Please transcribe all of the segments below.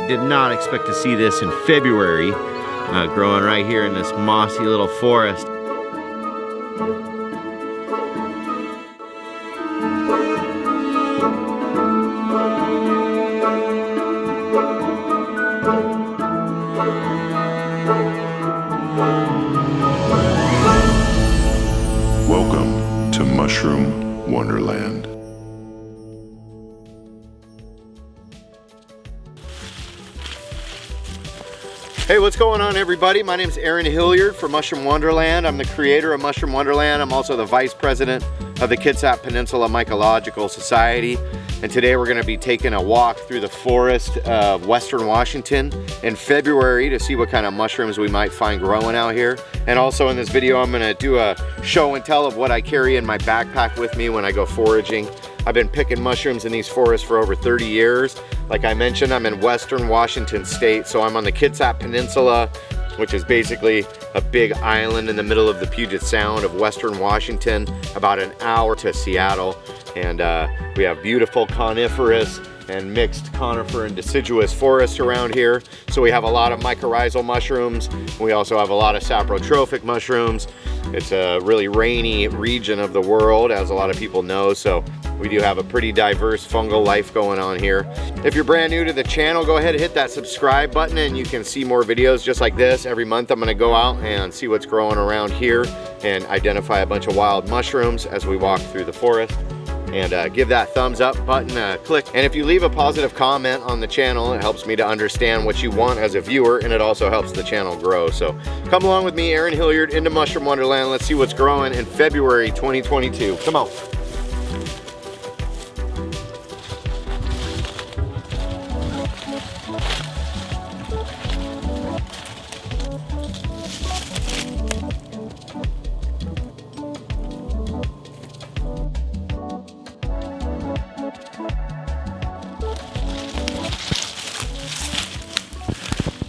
did not expect to see this in February, growing right here in this mossy little forest. Welcome to Mushroom Wonderland. Hey, what's going on, everybody? My name is Aaron Hilliard from Mushroom Wonderland. I'm the creator of Mushroom Wonderland. I'm also the vice president of the Kitsap Peninsula Mycological Society. And today we're going to be taking a walk through the forest of Western Washington in February to see what kind of mushrooms we might find growing out here. And also in this video, I'm going to do a show and tell of what I carry in my backpack with me when I go foraging. I've been picking mushrooms in these forests for over 30 years. Like I mentioned, I'm in Western Washington state, so I'm on the Kitsap Peninsula, which is basically a big island in the middle of the Puget Sound of Western Washington, about an hour to Seattle. And we have beautiful coniferous and mixed conifer and deciduous forests around here. So we have a lot of mycorrhizal mushrooms. We also have a lot of saprotrophic mushrooms. It's a really rainy region of the world, as a lot of people know, so we do have a pretty diverse fungal life going on here. If you're brand new to the channel, go ahead and hit that subscribe button and you can see more videos just like this. Every month I'm gonna go out and see what's growing around here and identify a bunch of wild mushrooms as we walk through the forest. And give that thumbs up button a click. And if you leave a positive comment on the channel, it helps me to understand what you want as a viewer, and it also helps the channel grow. So come along with me, Aaron Hilliard, into Mushroom Wonderland. Let's see what's growing in February 2022. Come on.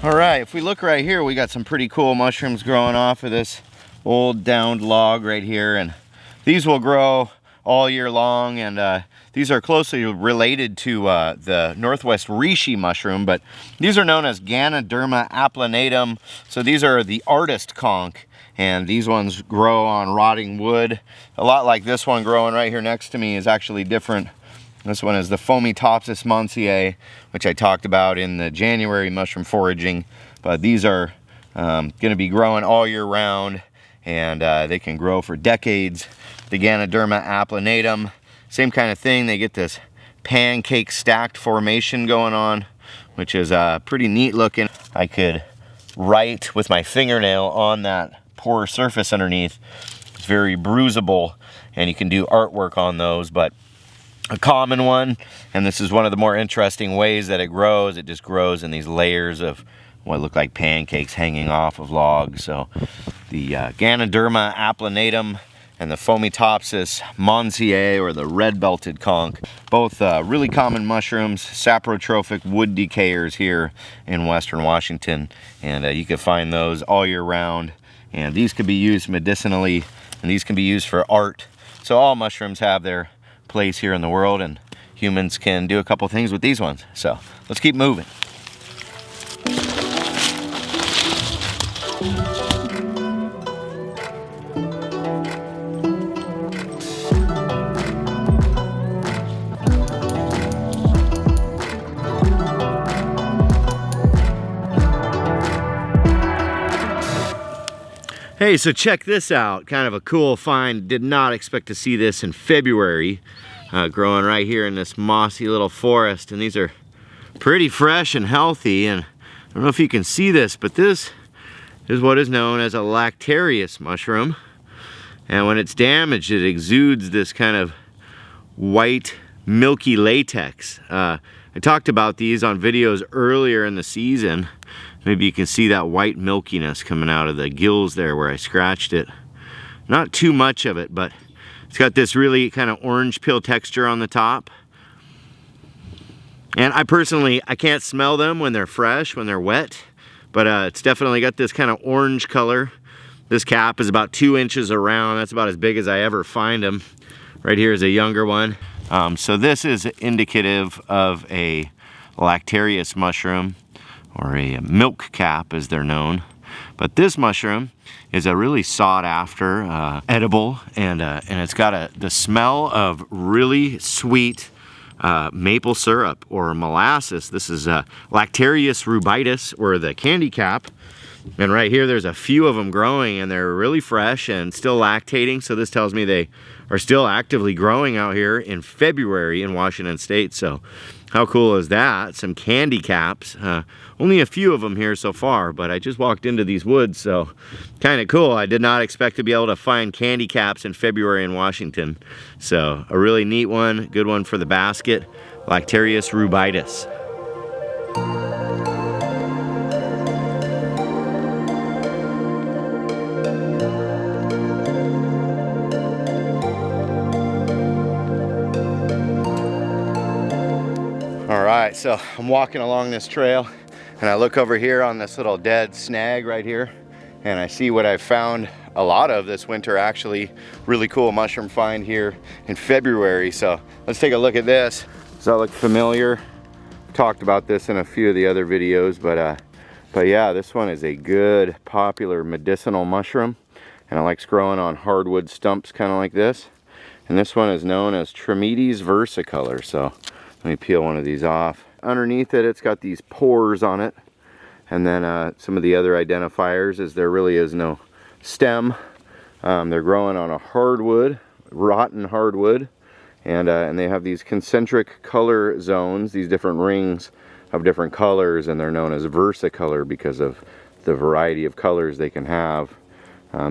All right, if we look right here, we got some pretty cool mushrooms growing off of this old downed log right here, and these will grow all year long, and these are closely related to the Northwest reishi mushroom, but these are known as Ganoderma applanatum. So these are the artist conch, and these ones grow on rotting wood. A lot like this one growing right here next to me is actually different. This one is the Fomitopsis mounceae, which I talked about in the January mushroom foraging. But these are going to be growing all year round, and they can grow for decades. The Ganoderma applanatum, same kind of thing. They get this pancake stacked formation going on, which is pretty neat looking. I could write with my fingernail on that poor surface underneath. It's very bruisable, and you can do artwork on those, but a common one, and this is one of the more interesting ways that it grows. It just grows in these layers of what look like pancakes hanging off of logs. So the Ganoderma applanatum and the Fomitopsis mounceae, or the red belted conch, both really common mushrooms, saprotrophic wood decayers here in Western Washington, and you can find those all year round. And these could be used medicinally, and these can be used for art. So all mushrooms have their place here in the world, and humans can do a couple things with these ones. So let's keep moving. Hey, so check this out. Kind of a cool find. Did not expect to see this in February. Growing right here in this mossy little forest. And these are pretty fresh and healthy. And I don't know if you can see this, but this is what is known as a Lactarius mushroom. And when it's damaged, it exudes this kind of white, milky latex. I talked about these on videos earlier in the season. Maybe you can see that white milkiness coming out of the gills there where I scratched it. Not too much of it, but it's got this really kind of orange peel texture on the top. And I can't smell them when they're fresh, when they're wet, but it's definitely got this kind of orange color. This cap is about 2 inches around. That's about as big as I ever find them. Right here is a younger one. So this is indicative of a Lactarius mushroom. or a milk cap as they're known. But this mushroom is a really sought after edible, and it's got the smell of really sweet maple syrup or molasses. This is Lactarius rubidus, or the candy cap. And right here there's a few of them growing, and they're really fresh and still lactating, so this tells me they are still actively growing out here in February in Washington State. So how cool is that? Some candy caps. Only a few of them here so far, but I just walked into these woods, so kind of cool. I did not expect to be able to find candy caps in February in Washington. So a really neat one, good one for the basket. Lactarius rubidus. Alright, so I'm walking along this trail and I look over here on this little dead snag right here, and I see what I've found a lot of this winter, actually. Really cool mushroom find here in February. So let's take a look at this. Does that look familiar? Talked about this in a few of the other videos, but yeah, this one is a good popular medicinal mushroom, and it likes growing on hardwood stumps kind of like this. And this one is known as Picipes versicolor. So let me peel one of these off. Underneath it, it's got these pores on it. And then some of the other identifiers is there really is no stem. They're growing on a hardwood, rotten hardwood. And they have these concentric color zones, these different rings of different colors, and they're known as versicolor because of the variety of colors they can have.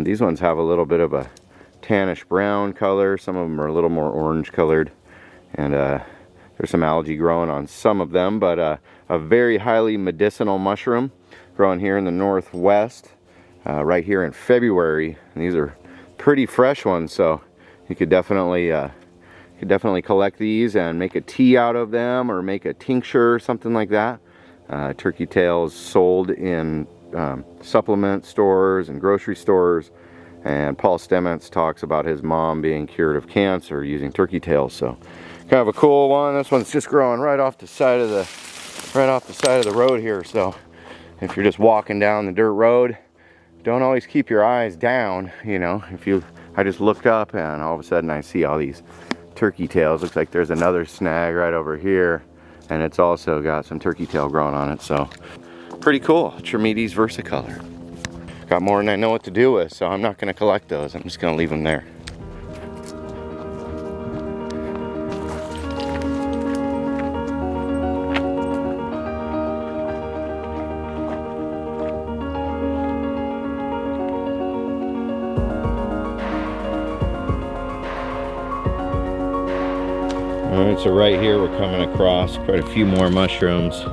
These ones have a little bit of a tannish brown color. Some of them are a little more orange colored. And there's some algae growing on some of them, but a very highly medicinal mushroom growing here in the Northwest, right here in February. And these are pretty fresh ones, so you could definitely collect these and make a tea out of them, or make a tincture, something like that. Turkey tails sold in supplement stores and grocery stores. And Paul Stamets talks about his mom being cured of cancer using turkey tails. So kind of a cool one. This one's just growing right off the side of the road here. So if you're just walking down the dirt road, don't always keep your eyes down. You know, I just looked up and all of a sudden I see all these turkey tails. Looks like there's another snag right over here, and it's also got some turkey tail growing on it. So pretty cool. Picipes versicolor. Got more than I know what to do with, so I'm not going to collect those. I'm just going to leave them there. Alright, so right here we're coming across quite a few more mushrooms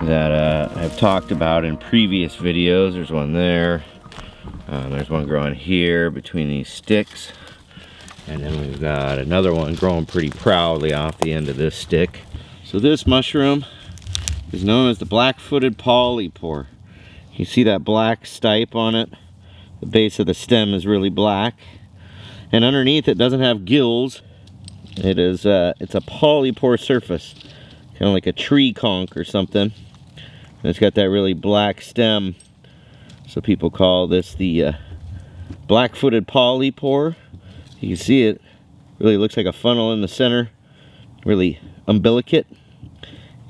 that I've talked about in previous videos. There's one there. There's one growing here between these sticks. And then we've got another one growing pretty proudly off the end of this stick. So this mushroom is known as the Black Footed Polypore. You see that black stipe on it? The base of the stem is really black. And underneath it doesn't have gills. It's a polypore surface, kind of like a tree conch or something. And it's got that really black stem, so people call this the Black Footed Polypore. You can see it really looks like a funnel in the center, really umbilicate,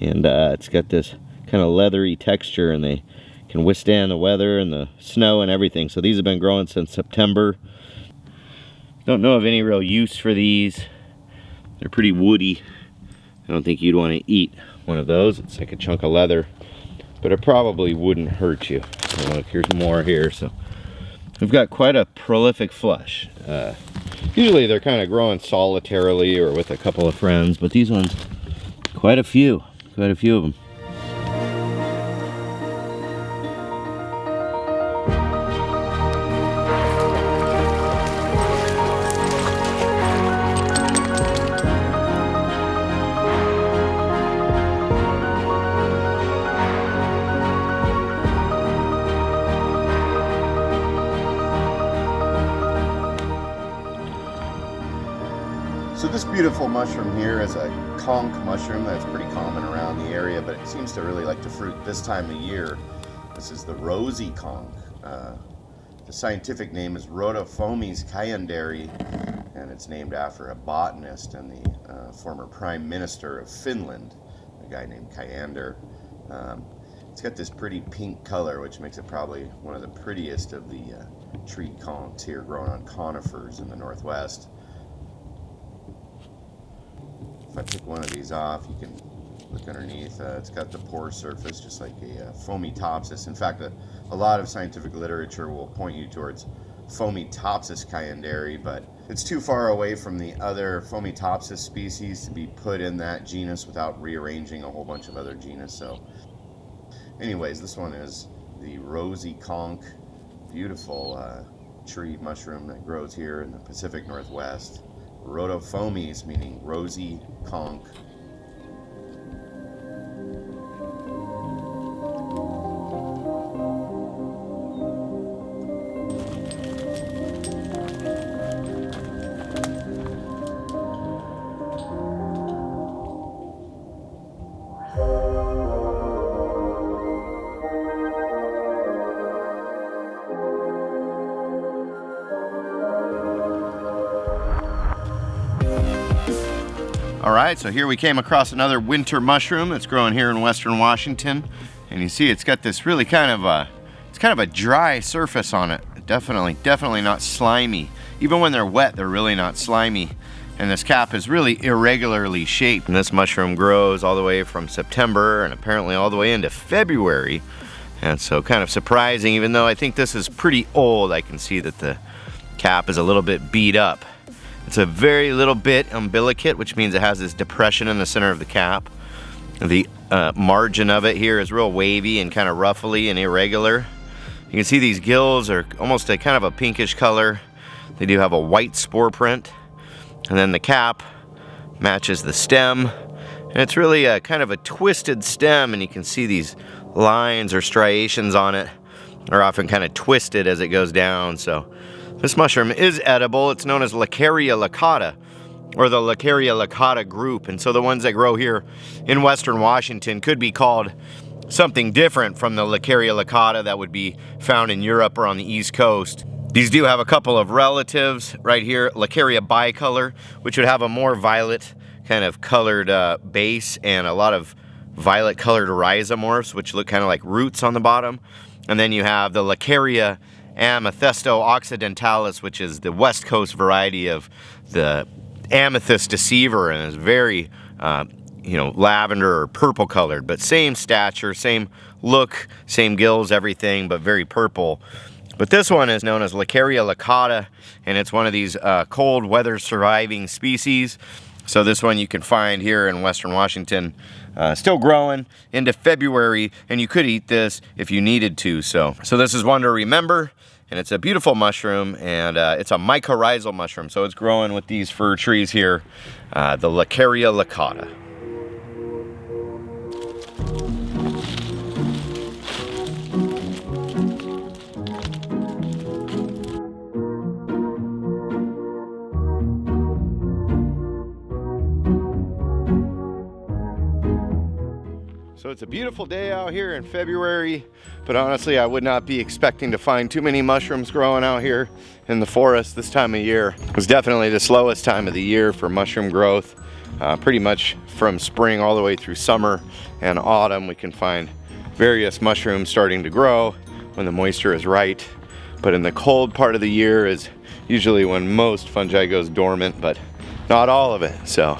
and it's got this kind of leathery texture, and they can withstand the weather and the snow and everything. So these have been growing since September. Don't know of any real use for these. They're pretty woody. I don't think you'd want to eat one of those. It's like a chunk of leather, but it probably wouldn't hurt you. So look, here's more here. So we've got quite a prolific flush. Usually they're kind of growing solitarily or with a couple of friends, but these ones, quite a few of them. So this beautiful mushroom here is a conch mushroom that's pretty common around the area, but it seems to really like to fruit this time of year. This is the Rosy Conch. The scientific name is Rhodofomes cajanderi, and it's named after a botanist and the former Prime Minister of Finland, a guy named Kajander. It's got this pretty pink color, which makes it probably one of the prettiest of the tree conchs here growing on conifers in the Northwest. If I pick one of these off, you can look underneath. It's got the pore surface just like a Fomitopsis. In fact, a lot of scientific literature will point you towards Fomitopsis cajanderi, but it's too far away from the other Fomitopsis species to be put in that genus without rearranging a whole bunch of other genus. So anyways, this one is the Rosy Conch, beautiful tree mushroom that grows here in the Pacific Northwest. Rhodofomes, meaning Rosy Conch. All right, so here we came across another winter mushroom that's growing here in Western Washington, and you see it's got this really kind of a dry surface on it. Definitely not slimy. Even when they're wet, they're really not slimy. And this cap is really irregularly shaped. And this mushroom grows all the way from September and apparently all the way into February. And so kind of surprising, even though I think this is pretty old, I can see that the cap is a little bit beat up. It's a very little bit umbilicate, which means it has this depression in the center of the cap. The margin of it here is real wavy and kind of ruffly and irregular. You can see these gills are almost a kind of a pinkish color. They do have a white spore print. And then the cap matches the stem. And it's really a kind of a twisted stem, and you can see these lines or striations on it are often kind of twisted as it goes down. So this mushroom is edible. It's known as Laccaria laccata, or the Laccaria laccata group. And so the ones that grow here in Western Washington could be called something different from the Laccaria laccata that would be found in Europe or on the East Coast. These do have a couple of relatives right here. Laccaria bicolor, which would have a more violet kind of colored base and a lot of violet colored rhizomorphs, which look kind of like roots on the bottom. And then you have the Laccaria amethysto occidentalis, which is the West Coast variety of the amethyst deceiver, and is very lavender or purple colored, but same stature, same look, same gills, everything, but very purple. But this one is known as Laccaria laccata, and it's one of these cold weather surviving species. So this one you can find here in Western Washington, still growing into February, and you could eat this if you needed to. So this is one to remember, and it's a beautiful mushroom, and it's a mycorrhizal mushroom. So it's growing with these fir trees here, the Laccaria laccata. So it's a beautiful day out here in February, but honestly I would not be expecting to find too many mushrooms growing out here in the forest this time of year. It was definitely the slowest time of the year for mushroom growth. Pretty much from spring all the way through summer and autumn we can find various mushrooms starting to grow when the moisture is right. But in the cold part of the year is usually when most fungi goes dormant, but not all of it. So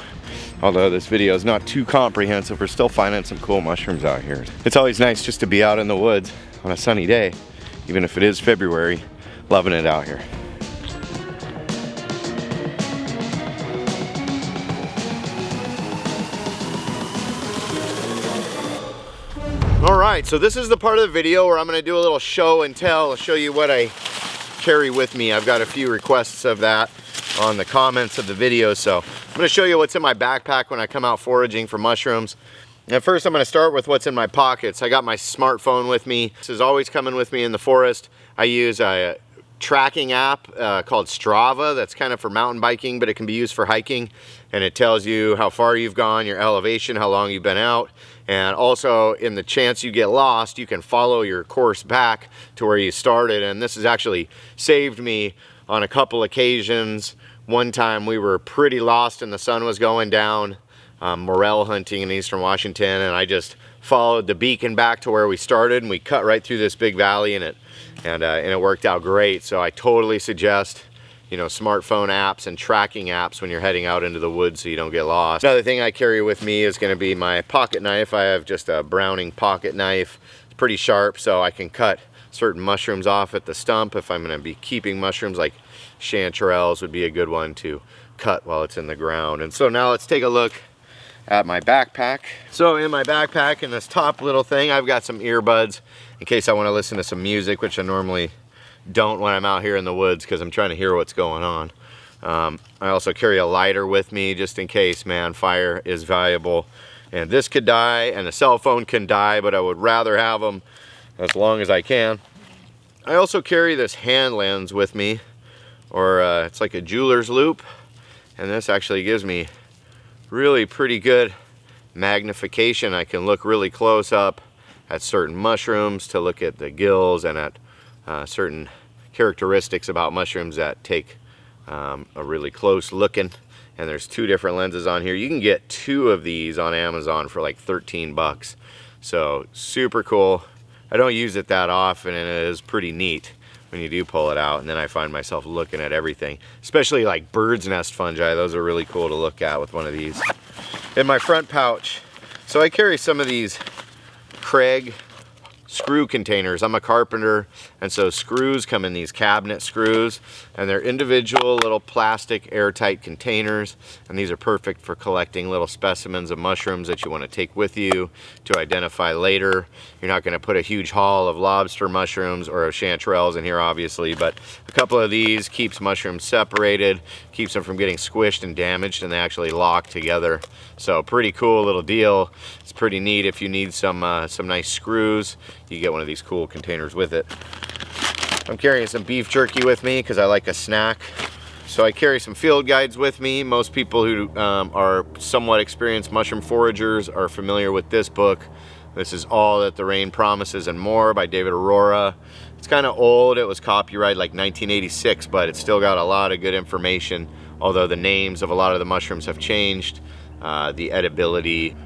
although this video is not too comprehensive, we're still finding some cool mushrooms out here. It's always nice just to be out in the woods on a sunny day, even if it is February. Loving it out here. All right, so this is the part of the video where I'm gonna do a little show and tell. I'll show you what I carry with me. I've got a few requests of that on the comments of the video, so I'm going to show you what's in my backpack when I come out foraging for mushrooms. And first I'm going to start with what's in my pockets. I got my smartphone with me. This is always coming with me in the forest. I use a tracking app called Strava that's kind of for mountain biking, but it can be used for hiking, and it tells you how far you've gone, your elevation, how long you've been out, and also in the chance you get lost, you can follow your course back to where you started. And this has actually saved me on a couple occasions. One time we were pretty lost and the sun was going down, morel hunting in eastern Washington, and I just followed the beacon back to where we started, and we cut right through this big valley in it, and it worked out great. So I totally suggest, you know, smartphone apps and tracking apps when you're heading out into the woods so you don't get lost. Another thing I carry with me is going to be my pocket knife. I have just a Browning pocket knife. It's pretty sharp, so I can cut certain mushrooms off at the stump if I'm going to be keeping mushrooms, like chanterelles would be a good one to cut while it's in the ground. And so now let's take a look at my backpack. So in my backpack, in this top little thing, I've got some earbuds in case I want to listen to some music, which I normally don't when I'm out here in the woods because I'm trying to hear what's going on. I also carry a lighter with me just in case, man. Fire is valuable, and this could die and a cell phone can die, but I would rather have them as long as I can. I also carry this hand lens with me, or it's like a jeweler's loop, and this actually gives me really pretty good magnification. I can look really close up at certain mushrooms to look at the gills and at certain characteristics about mushrooms that take a really close looking. And there's two different lenses on here. You can get 2 of these on Amazon for like 13 bucks. So super cool. I don't use it that often, and it is pretty neat when you do pull it out, and then I find myself looking at everything, especially like bird's nest fungi. Those are really cool to look at with one of these. In my front pouch, so I carry some of these Craig screw containers. I'm a carpenter, and so screws come in these cabinet screws, and they're individual little plastic airtight containers, and these are perfect for collecting little specimens of mushrooms that you want to take with you to identify later. You're not going to put a huge haul of lobster mushrooms or of chanterelles in here, obviously, but a couple of these keeps mushrooms separated, keeps them from getting squished and damaged, and they actually lock together. So pretty cool little deal. It's pretty neat. If you need some nice screws, you get one of these cool containers with it. I'm carrying some beef jerky with me because I like a snack. So I carry some field guides with me. Most people who are somewhat experienced mushroom foragers are familiar with this book. This is All That the Rain Promises and More by David Aurora. It's kind of old. It was copyrighted like 1986, but it's still got a lot of good information, although the names of a lot of the mushrooms have changed. The edibility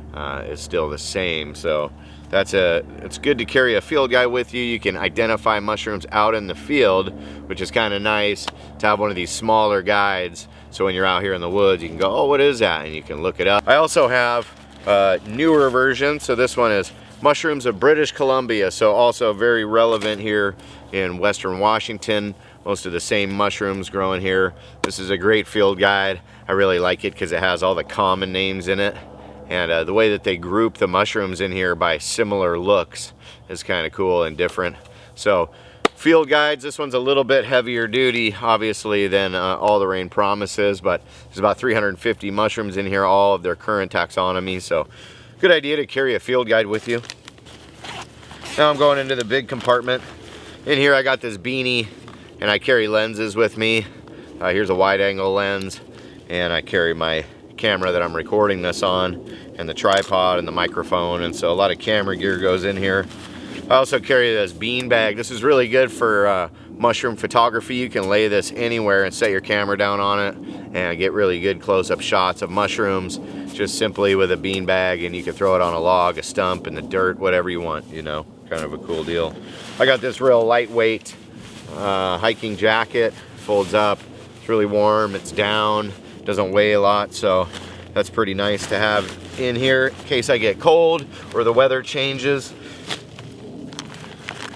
is still the same. So it's good to carry a field guide with you. You can identify mushrooms out in the field, which is kind of nice to have one of these smaller guides. So when you're out here in the woods, you can go, oh, what is that? And you can look it up. I also have a newer version. So this one is Mushrooms of British Columbia. So also very relevant here in Western Washington. Most of the same mushrooms growing here. This is a great field guide. I really like it because it has all the common names in it. And the way that they group the mushrooms in here by similar looks is kind of cool and different. So field guides, this one's a little bit heavier duty, obviously, than All the Rain Promises, but there's about 350 mushrooms in here, all of their current taxonomy. So good idea to carry a field guide with you. Now I'm going into the big compartment. In here I got this beanie, and I carry lenses with me. Here's a wide angle lens, and I carry my camera that I'm recording this on, and the tripod and the microphone, and so a lot of camera gear goes in here. I also carry this bean bag. This is really good for mushroom photography. You can lay this anywhere and set your camera down on it and get really good close-up shots of mushrooms just simply with a bean bag, and you can throw it on a log, a stump, in the dirt, whatever you want, you know, kind of a cool deal. I got this real lightweight hiking jacket, folds up, it's really warm, it's down, doesn't weigh a lot, so that's pretty nice to have in here in case I get cold or the weather changes.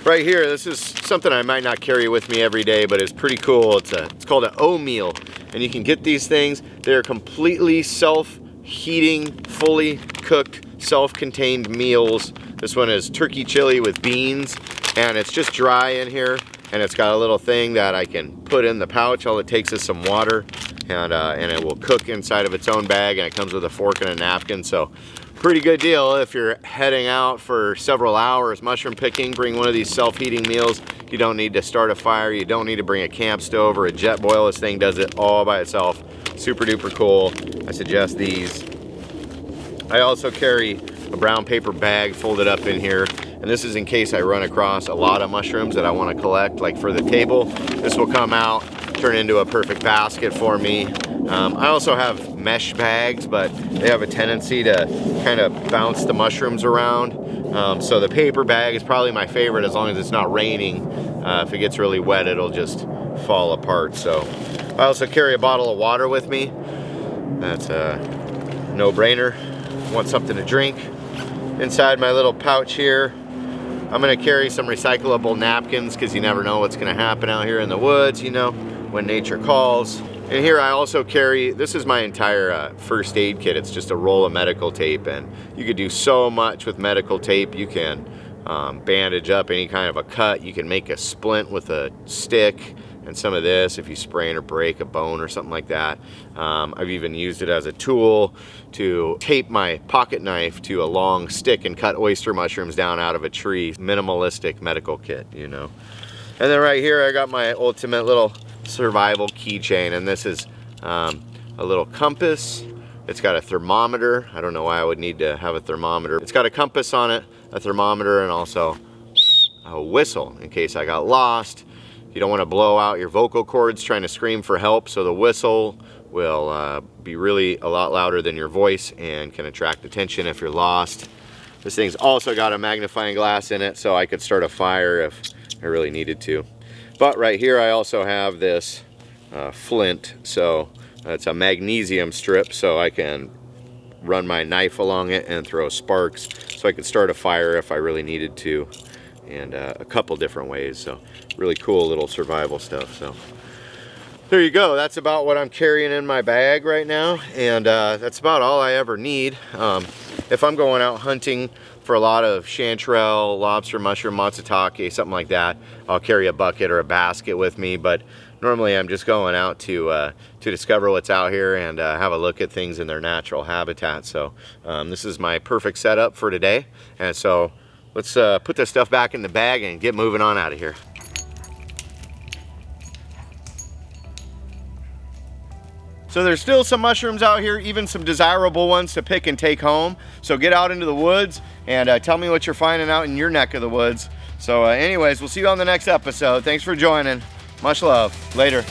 Right here, this is something I might not carry with me every day, but it's pretty cool. It's called an O-meal, and you can get these things. They're completely self-heating, fully cooked, self-contained meals. This one is turkey chili with beans, and it's just dry in here, and it's got a little thing that I can put in the pouch. All it takes is some water, and it will cook inside of its own bag, and it comes with a fork and a napkin. So pretty good deal if you're heading out for several hours mushroom picking. Bring one of these self-heating meals. You don't need to start a fire. You don't need to bring a camp stove or a jet boil. This thing does it all by itself. Super duper cool. I suggest these. I also carry a brown paper bag folded up in here, and this is in case I run across a lot of mushrooms that I want to collect, like for the table. This will come out, turn into a perfect basket for me. I also have mesh bags, but they have a tendency to kind of bounce the mushrooms around. So the paper bag is probably my favorite as long as it's not raining. If it gets really wet, it'll just fall apart. So I also carry a bottle of water with me. That's a no-brainer. Want something to drink. Inside my little pouch here, I'm gonna carry some recyclable napkins because you never know what's gonna happen out here in the woods, you know, when nature calls. And here I also carry, this is my entire first aid kit. It's just a roll of medical tape, and you could do so much with medical tape. You can bandage up any kind of a cut. You can make a splint with a stick, and some of this if you sprain or break a bone or something like that. I've even used it as a tool to tape my pocket knife to a long stick and cut oyster mushrooms down out of a tree. Minimalistic medical kit, you know. And then right here I got my ultimate little survival keychain, and this is a little compass. It's got a thermometer. I don't know why I would need to have a thermometer. It's got a compass on it, a thermometer, and also a whistle in case I got lost. You don't want to blow out your vocal cords trying to scream for help, so the whistle will be really a lot louder than your voice and can attract attention if you're lost. This thing's also got a magnifying glass in it, so I could start a fire if I really needed to. But right here I also have this flint, so it's a magnesium strip, so I can run my knife along it and throw sparks, so I could start a fire if I really needed to, and a couple different ways. So really cool little survival stuff. So there you go. That's about what I'm carrying in my bag right now, and that's about all I ever need. If I'm going out hunting for a lot of chanterelle, lobster, mushroom, matsutake, something like that, I'll carry a bucket or a basket with me. But normally I'm just going out to discover what's out here and have a look at things in their natural habitat. So this is my perfect setup for today. And so let's put this stuff back in the bag and get moving on out of here. So there's still some mushrooms out here, even some desirable ones to pick and take home. So get out into the woods and tell me what you're finding out in your neck of the woods. So anyways, we'll see you on the next episode. Thanks for joining. Much love. Later.